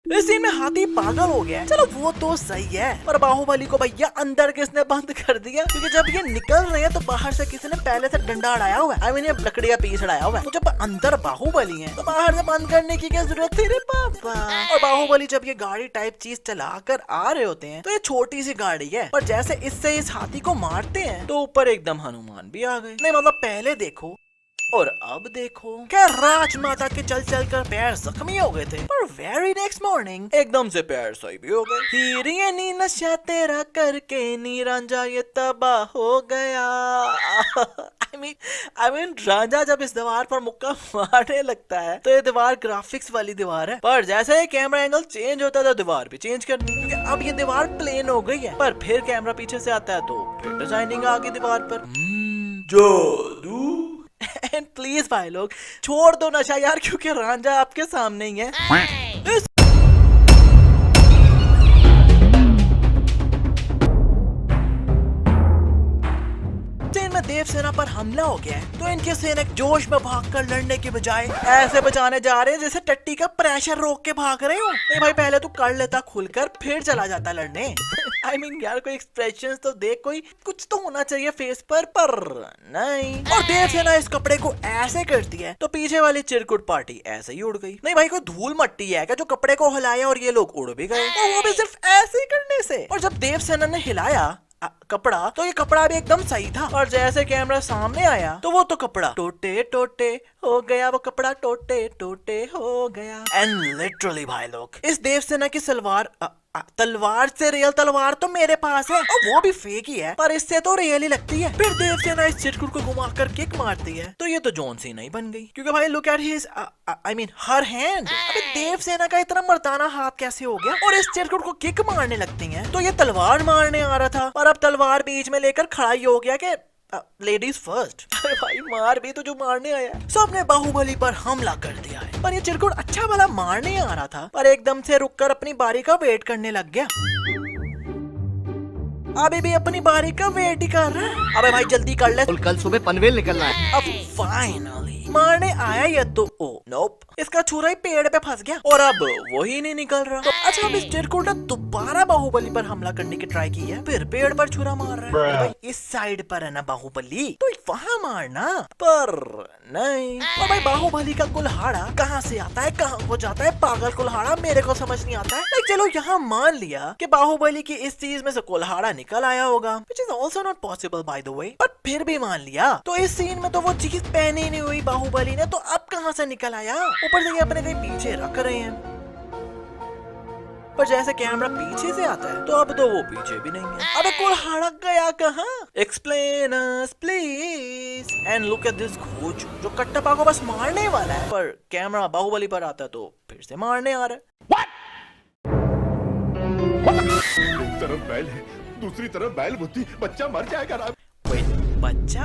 इस सीन में हाथी पागल हो गया है। चलो वो तो सही है, पर बाहुबली को भैया अंदर किसने बंद कर दिया? क्योंकि जब ये निकल रहे हैं तो बाहर से किसी ने पहले से डंडा अड़ाया हुआ है, आई मीन ये लकड़िया पीस अड़ाया हुआ है। तो जब अंदर बाहुबली है तो बाहर से बंद करने की क्या जरूरत थी रे पापा? और बाहुबली जब ये गाड़ी टाइप चीज चला कर आ रहे होते हैं तो ये छोटी सी गाड़ी है, पर जैसे इससे इस हाथी को मारते हैं तो ऊपर एकदम हनुमान भी आ गए। नहीं मतलब पहले देखो और अब देखो, क्या राजमाता के चल चल कर पैर जख्मी हो गए थे, पर वेरी नेक्स्ट मॉर्निंग एकदम से पैर सही भी हो गए। हीरे नी नशा तेरा करके नी रांझा ये तबाह हो गया। I mean रांझा जब इस दीवार पर मुक्का मारने लगता है तो ये दीवार ग्राफिक्स वाली दीवार है, पर जैसे ही कैमरा एंगल चेंज होता है तो दीवार भी चेंज करनी, क्योंकि अब ये दीवार प्लेन हो गई है। पर फिर कैमरा पीछे से आता है तो फिर डिजाइनिंग आ गई दीवार पर। जादू। एंड प्लीज भाई लोग छोड़ दो नशा यार, क्योंकि रांझा आपके सामने ही है। इस सीन में देवसेना पर हमला हो गया है तो इनके सैनिक जोश में भागकर लड़ने के बजाय ऐसे बचाने जा रहे हैं जैसे टट्टी का प्रेशर रोक के भाग रहे हो। नहीं भाई पहले तू कर लेता खुलकर फिर चला जाता लड़ने। I mean, यार कोई एक्सप्रेशन तो देख, कोई कुछ तो होना चाहिए फेस पर नहीं। और देवसेना इस कपड़े को ऐसे करती है तो पीछे वाली चिरकुट पार्टी ऐसे ही उड़ गई। नहीं भाई कोई धूल मट्टी है क्या जो कपड़े को हिलाया और ये लोग उड़ भी गए, और वो भी सिर्फ ऐसे ही करने से। और जब देवसेना ने हिलाया कपड़ा तो ये कपड़ा भी एकदम सही था, और जैसे कैमरा सामने आया तो वो तो कपड़ा टोटे टोटे हो गया, वो कपड़ा टोटे टोटे हो गया। एंड लिटरली भाई लोग इस देवसेना की तलवार से रियल तलवार तो मेरे पास है, और वो भी फेक ही है, पर इससे तो रियल ही लगती है। फिर देवसेना इस चिरकुट को घुमाकर किक मारती है तो ये तो जॉन सीना ही बन गई, क्योंकि भाई look at his I mean her hand. अबे देवसेना का इतना मर्दाना हाथ कैसे हो गया? और इस चिरकुट को किक मारने लगती है तो ये तलवार मारने आ रहा था, पर अब तलवार बीच में लेकर खड़ा ही हो गया कि लेडीज फर्स्ट। अरे भाई मार भी तो जो मारने आया है। सबने बाहुबली पर हमला कर दिया है, पर ये चिरकुट अच्छा वाला मारने आ रहा था, पर एकदम से रुककर अपनी बारी का वेट करने लग गया। अभी भी अपनी बारी का वेट ही कर रहा है। अबे भाई जल्दी कर ले, कल सुबह पनवेल निकलना है। अब फाइनली मारने आया ये तो नोप, इसका छुरा ही पेड़ पे फंस गया और अब वही नहीं निकल रहा। तो अच्छा अब इस चिरकुट ने दोबारा बाहुबली पर हमला करने की ट्राई की है, फिर पेड़ पर छुरा मार रहा है। भाई इस साइड पर है ना बाहुबली, तो वहाँ मारना, पर नहीं। और भाई बाहुबली का कुल्हाड़ा कहाँ से आता है, कहाँ हो जाता है पागल कुल्हाड़ा, मेरे को समझ नहीं आता है। चलो यहाँ मान लिया कि बाहुबली की इस चीज में से कुल्हाड़ा निकल आया होगा, which is also not possible by the way, पर फिर भी मान लिया तो इस सीन में तो वो चीज पहनी नहीं हुई बाहुबली ने, तो अब कहाँ से निकल आया? ऊपर से ये अपने कहीं पीछे रख रहे हैं, पर जैसे कैमरा पीछे से आता है तो अब तो वो पीछे भी नहीं है। अबे कुल्हाड़ा गया कहाँ? Explain us please. And look at this घोचू जो कट्टप्पा को बस मारने वाला है, पर कैमरा बाहुबली पर आता है तो फिर से मारने आ रहा है। एक तरफ बैल है, दूसरी तरफ बैल बुद्धि, बच्चा मर जाएगा ना। बच्चा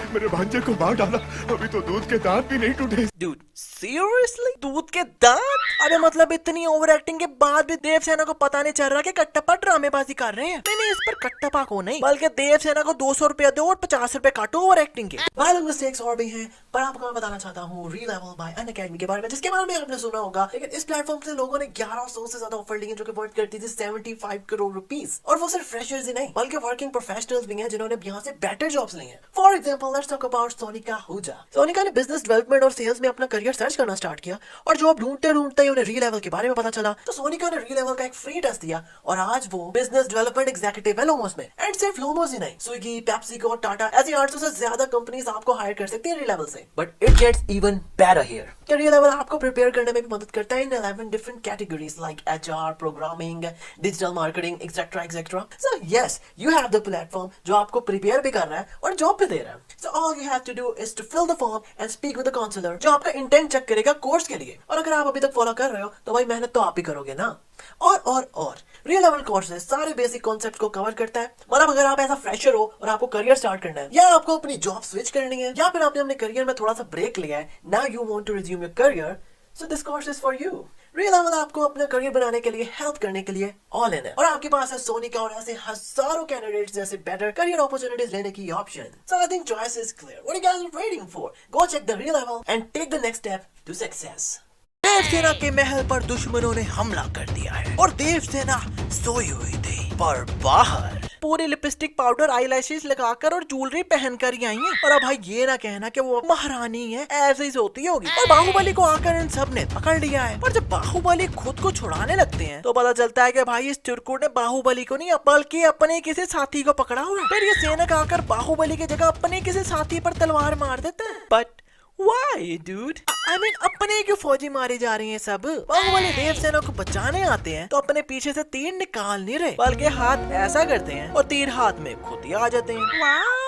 मेरे भांजे को मार डाला, अभी तो दूध के दांत भी नहीं टूटे। Dude, seriously? दूध के दांत? अबे मतलब इतनी ओवर एक्टिंग के बाद भी देवसेना को पता नहीं चल रहा कि कट्टप्पा ड्रामेबाजी कर रहे हैं। नहीं इस पर कट्टप्पा को नहीं, बल्कि देवसेना को 200 रुपया दो और 50 रुपए काटो ओवर एक्टिंग के। भाई मिस्टेक्स और भी हैं, पर आपको मैं बताना चाहता हूँ रीलेवल बाय अनअकैडमी के बारे में, जिसके बारे में आपने सुना होगा। लेकिन इस प्लेटफॉर्म से लोगों ने 1100 से ज्यादा ऑफर ली है, जो कि वर्थ करती थी 75 करोड़ रुपीस। और वो सिर्फ फ्रेशर्स ही नहीं बल्कि वर्किंग प्रोफेशनल्स भी हैं जिन्होंने यहाँ से बेटर जॉब्स ली हैं। For example let's talk about Sonika Huja. Sonika ने बिजनेस डेवलपमेंट और सेल्स में अपना करियर सर्च करना स्टार्ट किया, और जॉब ढूंढते ढूंढते ही उन्हें रीलेवल के बारे में पता चला, तो सोनिका ने रीलेवल का एक फ्री टेस्ट दिया और आज वो बिजनेस डेवलपमेंट एग्जीक्यूटिव है लोमोस में। एंड सिर्फ लोमोस ही नहीं, स्विगी, पेप्सिको और टाटा ऐसी 800 से ज्यादा कंपनीज आपको हायर कर सकती है रीलेवल से। But it gets even better here. क्या रीलेवल आपको प्रिपेयर करने में भी मदद करता है in 11 different categories like HR, programming, digital marketing etcetera etcetera. So yes, you have the platform जो आपको प्रिपेयर भी कर रहा है और जॉब भी दे रहा है। So all you have to do is to fill the form and speak with the counsellor, जो आपका इंटेंट चेक करेगा कोर्स के लिए। और अगर आप अभी तक फॉलो कर रहे हो तो भाई मेहनत तो आप ही करोगे ना। और रीलेवल कोर्सेज सारे बेसिक कॉन्सेप्ट को कवर करता है। मतलब अगर आप ऐसा फ्रेशर हो और आपको करियर स्टार्ट करना है, या आपको अपनी जॉब स्विच करनी है, या फिर आपने अपने करियर में थोड़ा सा ब्रेक लिया है, now you want to resume your career, so this course is for you. Relevel आपको अपना करियर बनाने के लिए हेल्प करने के लिए ऑल इन है और आपके पास है सोनी का और ऐसे हजारों कैंडिडेट्स जैसे बेटर करियर अपॉर्चुनिटीज लेने की option. So I think choice is clear. What you guys are waiting for? Go check the Relevel and take the next step to success. Devsena के महल पर दुश्मनों ने हमला कर दिया है और देवसेना सोई हुई थी, पर बाहर पूरी लिपस्टिक पाउडर आईलैशेस लगाकर और ज्वेलरी पहनकर ही आई है। और अब भाई ये ना कहना कि वो महारानी है, ऐसे ही सोती होगी। और बाहुबली को आकर इन सब ने पकड़ लिया है। पर जब बाहुबली खुद को छुड़ाने लगते हैं तो पता चलता है कि भाई इस चिरकुट ने बाहुबली को नहीं बल्कि अपने किसी साथी को पकड़ा हुआ है। फिर ये सैनिक आकर बाहुबली की जगह अपने किसी साथी पर तलवार मार देता है। But Why, dude? I mean, अपने क्यों फौजी मारे जा रही हैं सब? बाहुबली देवसेना को बचाने आते हैं तो अपने पीछे से तीर निकाल नहीं रहे, बल्कि हाथ ऐसा करते हैं और तीर हाथ में खुद ही आ जाते हैं। Wow!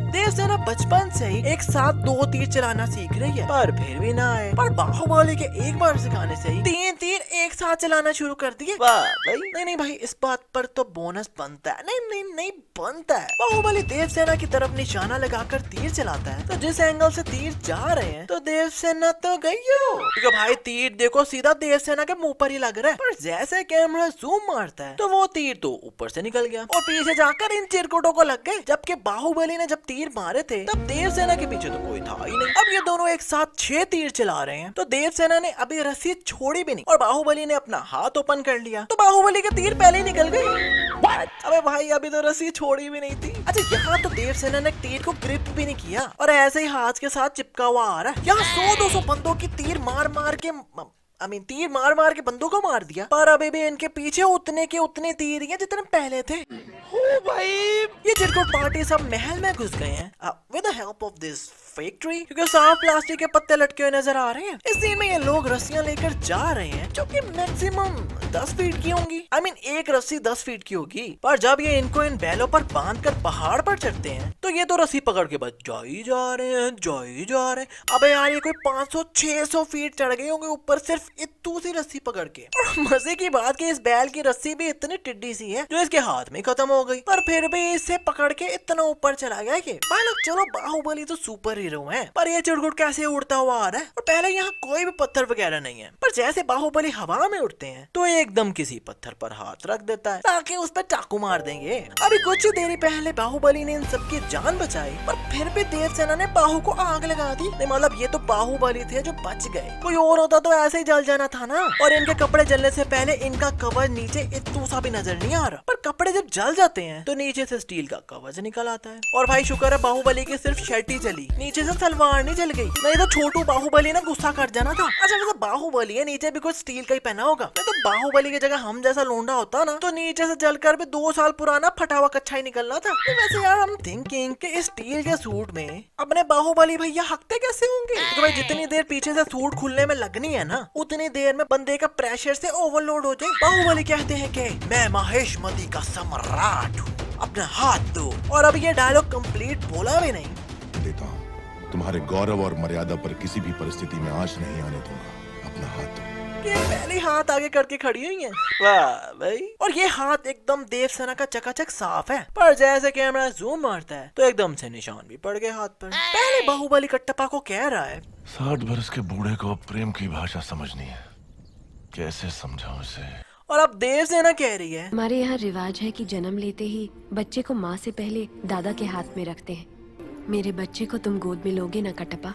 देवसेना बचपन से ही एक साथ 2 तीर चलाना सीख रही है, पर फिर भी ना आए। पर बाहुबली के एक बार सिखाने से ही 3 तीर एक साथ चलाना शुरू कर दिए। वाह भाई, नहीं भाई, इस बात पर तो बोनस बनता है। नहीं बनता है। बाहुबली देवसेना की तरफ निशाना लगाकर तीर चलाता है तो जिस एंगल से तीर जा रहे हैं तो देवसेना तो गई हो, क्योंकि भाई तीर देखो सीधा देवसेना के मुंह पर ही लग रहा है। पर जैसे कैमरा जूम मारता है तो वो तीर तो ऊपर से निकल गया और पीछे जाकर इन चिरकुटों को लग गए। जबकि बाहुबली ने जब तीर मारे थे तब देवसेना के पीछे तो कोई था ही नहीं। अब ये दोनों एक साथ 6 तीर चला रहे हैं तो देवसेना ने अभी रस्सी छोड़ी भी नहीं और बाहुबली ने अपना हाथ ओपन कर लिया तो बाहुबली के तीर पहले ही निकल गए। अबे भाई, अभी तो रस्सी छोड़ी भी नहीं थी। अच्छा, यहाँ तो देवसेना ने तीर को ग्रिप भी नहीं किया और ऐसे ही हाथ के साथ चिपका हुआ आ रहा है। यहाँ 100-200 बंदों की तीर मार मार के बंदों को मार दिया, पर अभी भी इनके पीछे उतने के उतने तीर हैं जितने पहले थे। ओ भाई, ये चिरकुट पार्टी सब महल में घुस गए हैं with the help of this fake tree, क्योंकि साफ प्लास्टिक के पत्ते लटके हुए नजर आ रहे हैं। इस सीन में ये लोग रस्सियां लेकर जा रहे हैं जो कि मैक्सिमम 10 फीट की होंगी। एक रस्सी 10 फीट की होगी। पर जब ये इनको इन बैलों पर बांधकर पहाड़ पर चढ़ते हैं तो ये तो रस्सी पकड़ के बस जा ही जा रहे हैं। अबे यार, ये कोई 500-600 फीट चढ़ गए होंगे ऊपर सिर्फ इतनी सी रस्सी पकड़ के। और मजे की बात कि इस बैल की रस्सी भी इतनी टिड्डी सी है जो इसके हाथ में खत्म हो गई, पर फिर भी इसे पकड़ के इतना ऊपर चला गया कि भाई लोग, चलो बाहुबली तो सुपर हीरो है, पर ये चिरकुट कैसे उड़ता हुआ आ रहा है। और पहले यहाँ कोई भी पत्थर वगैरह नहीं है, पर जैसे बाहुबली हवा में उड़ते हैं तो एकदम किसी पत्थर पर हाथ रख देता है ताकि उस पर चाकू मार देंगे। अभी कुछ ही देरी पहले बाहुबली ने इन सबकी जान बचाई, पर फिर भी देवसेना ने बाहु को आग लगा दी। नहीं मतलब ये तो बाहुबली थे जो बच गए, कोई और होता तो ऐसे ही जल जाना था ना। और इनके कपड़े जलने से पहले इनका कवच नीचे इतना सा भी नजर नहीं आ रहा, पर कपड़े जब जल जाते हैं तो नीचे से स्टील का कवच निकल आता है। और भाई शुक्र है बाहुबली की सिर्फ शर्ट ही जली, नीचे से तलवार नहीं जल गई, नहीं तो छोटू बाहुबली ने गुस्सा कर जाना था। अच्छा वैसे बाहुबली है, नीचे भी कुछ स्टील का ही पहना होगा, नहीं तो बाहुबली की जगह हम जैसा लोंडा होता ना तो नीचे से जलकर भी 2 साल पुराना फटा हुआ कच्चा ही निकलना था। तो वैसे यार हम थिंकिंग कि इस स्टील के सूट में अपने बाहुबली भैया हकते कैसे होंगे, क्योंकि भाई जितनी देर पीछे से सूट खुलने में लगनी है ना उतनी देर में बंदे का प्रेशर से ओवरलोड हो जाए। बाहुबली कहते हैं कि मैं महेशमती का सम्राट हूँ, अपना हाथ दो। और अब ये डायलॉग कंप्लीट बोला भी नहीं। देता हूँ, तुम्हारे गौरव और मर्यादा पर किसी भी परिस्थिति में आंच नहीं आने दूंगा, अपना हाथ दो। ये पहले हाथ आगे करके खड़ी हुई है। वाह भाई। और ये हाथ एकदम देवसेना का चकाचक साफ है, पर जैसे कैमरा जूम मारता है तो एकदम से निशान भी पड़ गए हाथ पर। पहले बाहुबली कट्टप्पा को कह रहा है 60 बरस के बूढ़े को प्रेम की भाषा समझनी है, कैसे समझाऊं इसे। और अब देवसेना कह रही है हमारे यहाँ रिवाज है कि जन्म लेते ही बच्चे को माँ से पहले दादा के हाथ में रखते हैं। मेरे बच्चे को तुम गोद में लोगे ना कट्टप्पा?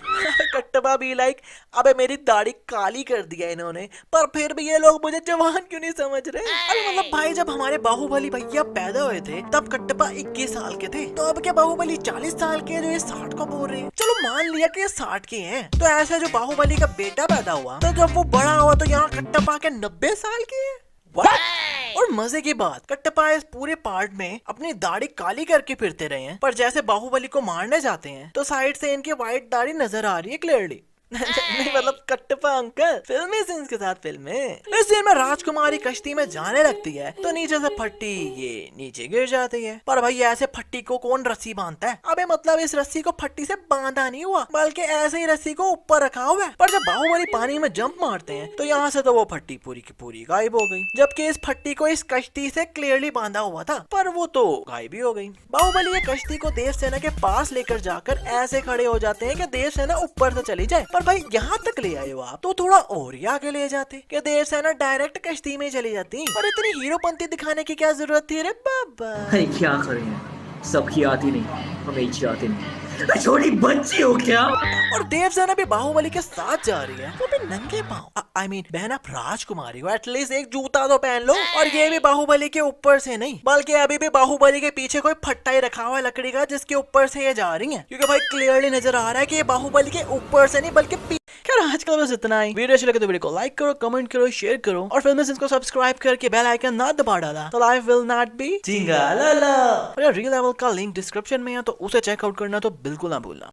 कट्टप्पा भी लाइक अबे मेरी दाढ़ी काली कर दिया इन्होंने, पर फिर भी ये लोग मुझे जवान क्यों नहीं समझ रहे। अरे मतलब भाई जब हमारे बाहुबली भैया पैदा हुए थे तब कट्टप्पा 21 साल के थे, तो अब क्या बाहुबली 40 साल के जो ये 60 को बोल रहे हैं। चलो मान लिया कि ये 60 के हैं, तो ऐसे जो बाहुबली का बेटा पैदा हुआ तो जब वो बड़ा हुआ तो यहाँ कट्टप्पा के 90 साल के हैं। और मजे की बात, कट्टप्पा इस पूरे पार्ट में अपनी दाढ़ी काली करके फिरते रहे हैं, पर जैसे बाहुबली को मारने जाते हैं तो साइड से इनकी व्हाइट दाढ़ी नजर आ रही है क्लियरली। नहीं मतलब कट्टप्पा अंकल फिल्मी सीन्स के साथ फिल्में। इस सीन में राजकुमारी कश्ती में जाने लगती है तो नीचे से फट्टी ये नीचे गिर जाती है, पर भाई ऐसे फट्टी को कौन रस्सी बांधता है। अबे मतलब इस रस्सी को फट्टी से बांधा नहीं हुआ, बल्कि ऐसे ही रस्सी को ऊपर रखा हुआ है। पर जब बाहुबली पानी में जंप मारते हैं तो यहाँ से तो वो फट्टी पूरी की पूरी गायब हो गई, जबकि इस फट्टी को इस कश्ती से क्लियरली बांधा हुआ था, पर वो तो गायब ही हो गई। बाहुबली ये कश्ती को देवसेना के पास लेकर जाकर ऐसे खड़े हो जाते हैं कि देवसेना ऊपर से चली जाए, पर भाई यहाँ तक ले आए हो आप, तो थोड़ा और ही आगे ले जाते कि देवसेना डायरेक्ट कश्ती में चली जाती। और इतनी हीरोपंती दिखाने की क्या जरूरत थी रे बाबा। अरे क्या करें, सबकी आती नहीं, हमें ही आती नहीं। छोटी बच्ची हो क्या? और देवसेना भी बाहुबली के साथ जा रही है, वो भी नंगे पाँव। I mean, बहन आप राजकुमारी हो, एटलीस्ट एक जूता तो पहन लो। और ये भी बाहुबली के ऊपर से नहीं, बल्कि अभी भी बाहुबली के पीछे कोई फट्टा ही रखा हुआ है लकड़ी का, जिसके ऊपर से ये जा रही हैं। क्योंकि भाई क्लियरली नजर आ रहा है कि ये बाहुबली के ऊपर से नहीं बल्कि खैर आजकल बस इतना ही। वीडियो अच्छी लगे तो वीडियो को लाइक करो, कमेंट करो, शेयर करो और फिल्म को सब्सक्राइब करके बेल आइकन ना दबा डाला तो लाइफ विल नॉट बी चिंगालाला। और रियल लेवल का लिंक डिस्क्रिप्शन में है, तो उसे चेकआउट करना तो बिल्कुल ना भूलना।